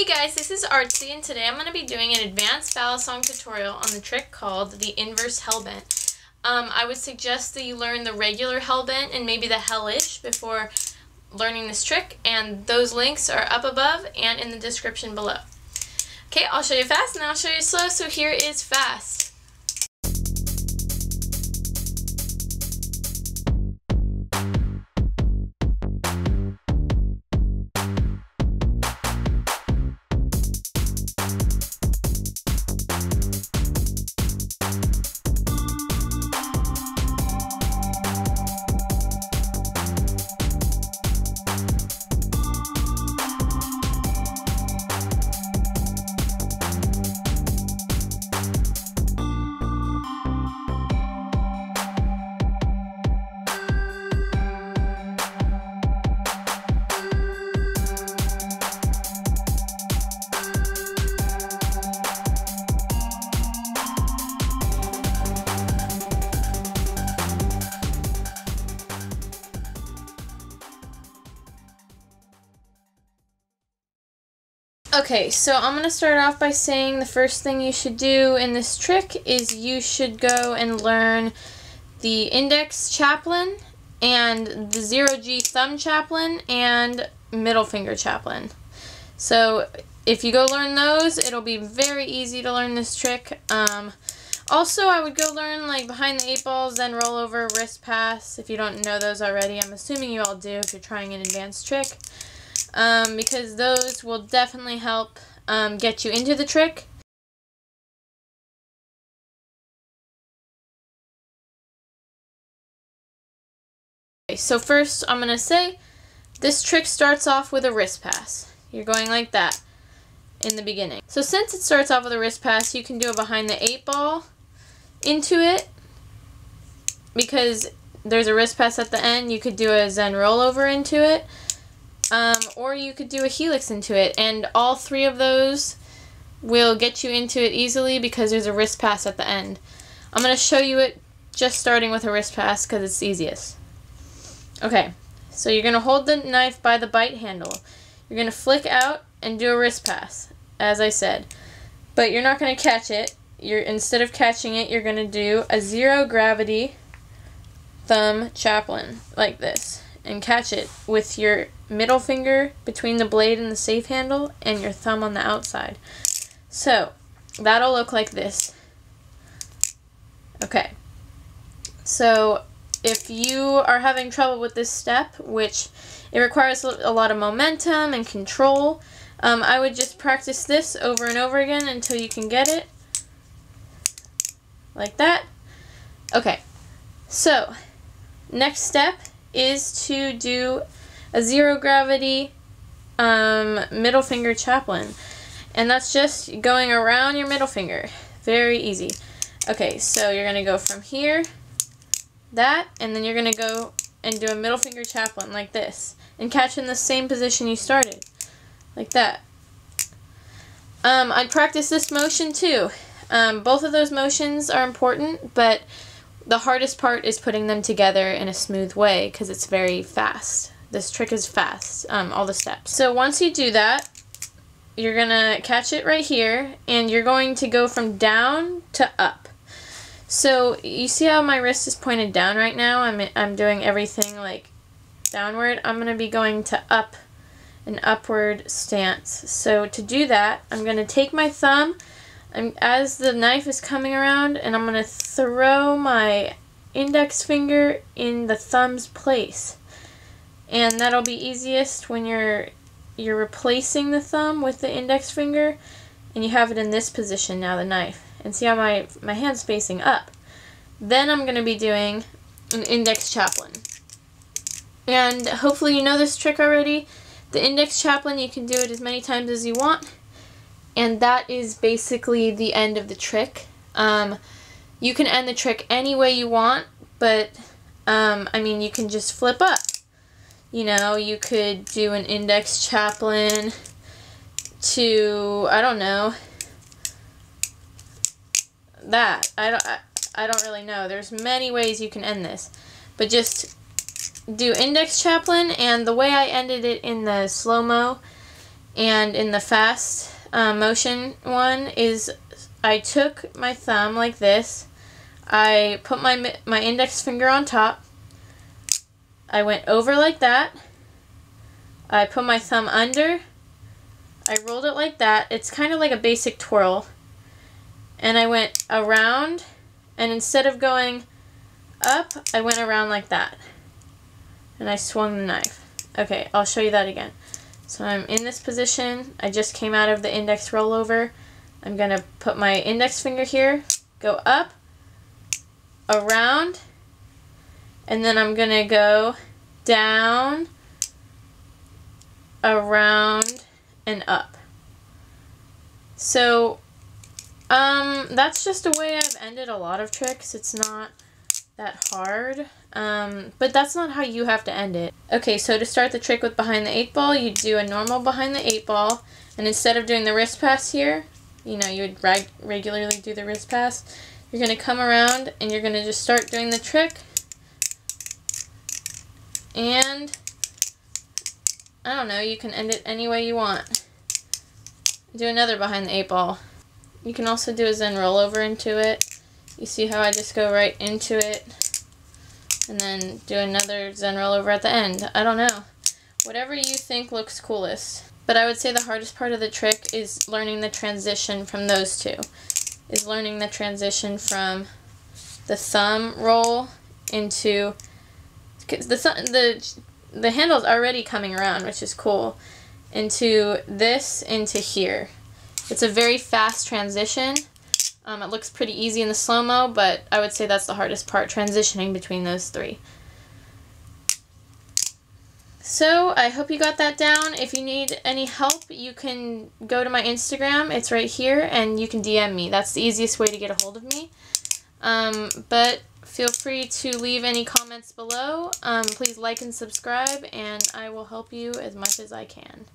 Hey guys, this is ArtSea, and today I'm going to be doing an advanced Balisong tutorial on the trick called the inverse Hellbent. I would suggest that you learn the regular Hellbent and maybe the Hellish before learning this trick, and those links are up above and in the description below. Okay, I'll show you fast and I'll show you slow, so here is fast. Okay, so I'm going to start off by saying the first thing you should do in this trick is you should go and learn the index chaplin and the 0G thumb chaplin and middle finger chaplin. So if you go learn those, it'll be very easy to learn this trick. Also, I would go learn like behind the 8 balls, then roll over, wrist pass, if you don't know those already. I'm assuming you all do if you're trying an advanced trick. Because those will definitely help get you into the trick. Okay, so first I'm going to say this trick starts off with a wrist pass. You're going like that in the beginning. So since it starts off with a wrist pass, you can do a behind the 8 ball into it. Because there's a wrist pass at the end, you could do a Zen rollover into it. Or you could do a helix into it, and all three of those will get you into it easily because there's a wrist pass at the end. I'm going to show you it just starting with a wrist pass because it's easiest. Okay, so you're going to hold the knife by the bite handle. You're going to flick out and do a wrist pass, as I said. But you're not going to catch it. Instead of catching it, you're going to do a 0 gravity thumb chaplin, like this. And catch it with your middle finger between the blade and the safe handle and your thumb on the outside. So that'll look like this. Okay, so if you are having trouble with this step, which it requires a lot of momentum and control, I would just practice this over and over again until you can get it like that. Okay, so next step is to do a 0 gravity middle finger chaplin, and that's just going around your middle finger. Very easy. Okay, so you're gonna go from here, that, and then you're gonna go and do a middle finger chaplin like this and catch in the same position you started, like that. I'd practice this motion too. Both of those motions are important, but the hardest part is putting them together in a smooth way because it's very fast. This trick is fast, all the steps. So once you do that, you're going to catch it right here, and you're going to go from down to up. So you see how my wrist is pointed down right now? I'm doing everything like downward. I'm going to be going to up, an upward stance. So to do that, I'm going to take my thumb as the knife is coming around, and I'm going to throw my index finger in the thumb's place. And that'll be easiest when you're replacing the thumb with the index finger, and you have it in this position now, the knife. And see how my hand's facing up. Then I'm going to be doing an index chaplin. And hopefully you know this trick already. The index chaplin, you can do it as many times as you want. And that is basically the end of the trick. You can end the trick any way you want, but I mean, you can just flip up. You know, you could do an index chaplin to, I don't know, that. I don't really know. There's many ways you can end this, but just do index chaplin, and the way I ended it in the slow-mo And in the fast motion one is I took my thumb like this, I put my index finger on top, I went over like that, I put my thumb under, I rolled it like that. It's kind of like a basic twirl. And I went around, and instead of going up, I went around like that. And I swung the knife. Okay, I'll show you that again. So I'm in this position. I just came out of the index rollover. I'm going to put my index finger here, go up, around, and then I'm going to go down, around, and up. So that's just a way I've ended a lot of tricks. It's not that hard, but that's not how you have to end it. Okay, so to start the trick with behind the 8 ball, you do a normal behind the 8 ball, and instead of doing the wrist pass here, you know, you would regularly do the wrist pass, you're going to come around and you're going to just start doing the trick, and I don't know, you can end it any way you want. Do another behind the 8 ball. You can also do a Zen rollover into it. You see how I just go right into it and then do another Zen rollover at the end. I don't know. Whatever you think looks coolest. But I would say the hardest part of the trick is learning the transition from those two. Is learning the transition from the thumb roll into... Because the handle's already coming around, which is cool, into this, into here. It's a very fast transition. It looks pretty easy in the slow-mo, but I would say that's the hardest part, transitioning between those three. So I hope you got that down. If you need any help, you can go to my Instagram. It's right here, and you can DM me. That's the easiest way to get a hold of me. But feel free to leave any comments below. Please like and subscribe, and I will help you as much as I can.